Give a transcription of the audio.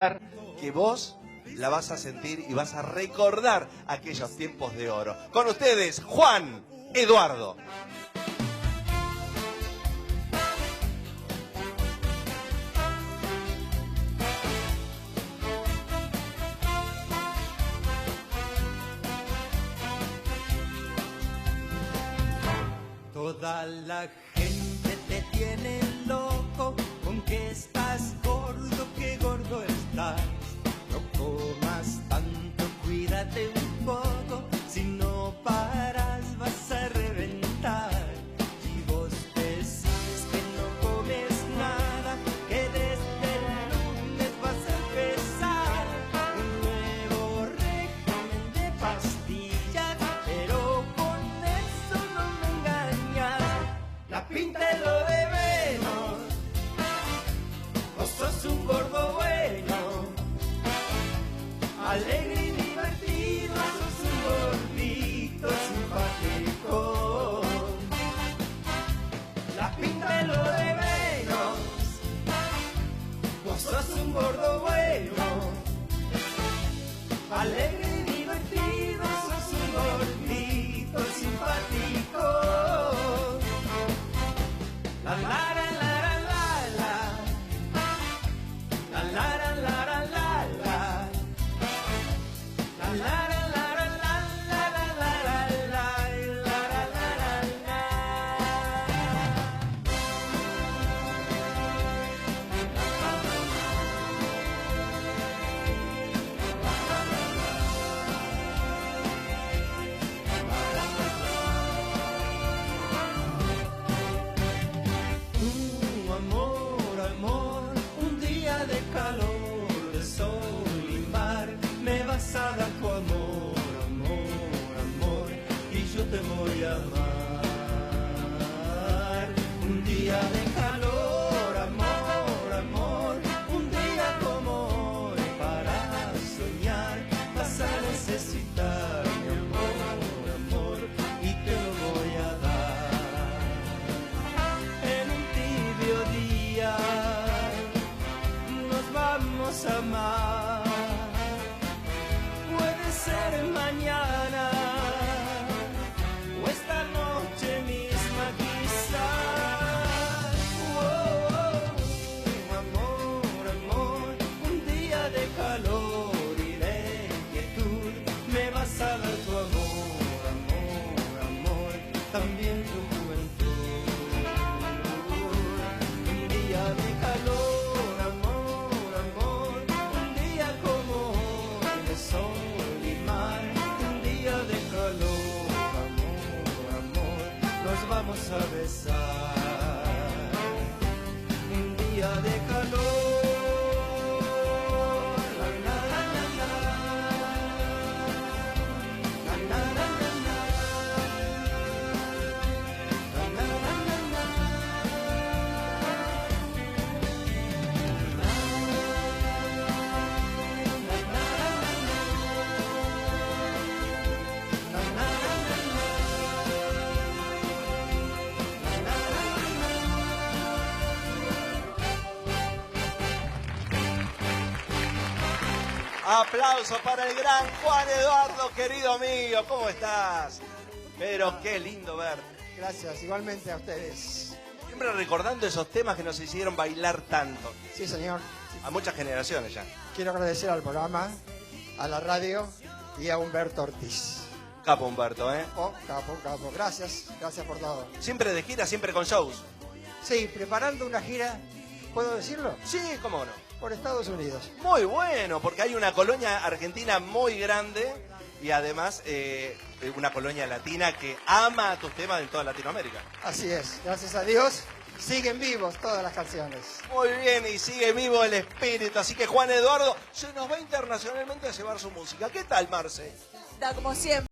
que vos la vas a sentir y vas a recordar aquellos tiempos de oro. Con ustedes, Juan Eduardo. Toda la gente te tiene loco con que estás gordo, que gordo estás. No comas tanto, cuídate un poco, si no paras vas a reventar. Y vos decís que no comes nada, que desde el lunes vas a empezar un nuevo régimen de pastillas, pero con eso no me engañas. La pinta es lo de menos, vos sos un gordo bueno, alegre y divertido, sos un gordito simpático. La pinta es lo de menos, vos sos un gordo bueno, alegre y divertido, sos un gordito simpático. La la la la la la, la la la la la la, la la la la la la la la la la la. Amor, amor, un día de calor, de sol y mar, me vas a dar tu amor, amor, amor, y yo te voy a amar. Un día de calor, amor, amor, un día como hoy para soñar, vas a necesitar mi amor, amor, y te lo voy a dar. En un tibio día nos vamos a amar. Puede ser mañana o esta noche misma quizás. Amor, amor, un día de calor y de inquietud, me vas a dar tu amor, amor, amor, también tu juventud. Un día de calor, amor, amor, un día como hoy de sol y mar. Un día de calor, amor, amor, nos vamos a besar. Un día de calor, la la la la la, la la la la la, la la la la la. Aplauso para el gran Juan Eduardo, querido mío. ¿Cómo estás? Pero qué lindo verte. Gracias, igualmente a ustedes. Siempre recordando esos temas que nos hicieron bailar tanto. Sí, señor. A muchas generaciones ya. Quiero agradecer al programa, a la radio y a Humberto Ortiz. Capo Humberto, ¿eh? Oh, capo, capo. Gracias, gracias por todo. Siempre de gira, siempre con shows. Sí, preparando una gira, ¿puedo decirlo? Sí, cómo no. Por Estados Unidos. Muy bueno, porque hay una colonia argentina muy grande y además una colonia latina que ama tus temas en toda Latinoamérica. Así es, gracias a Dios, siguen vivos todas las canciones. Muy bien, y sigue vivo el espíritu, así que Juan Eduardo se nos va internacionalmente a llevar su música. ¿Qué tal, Marce? Como siempre.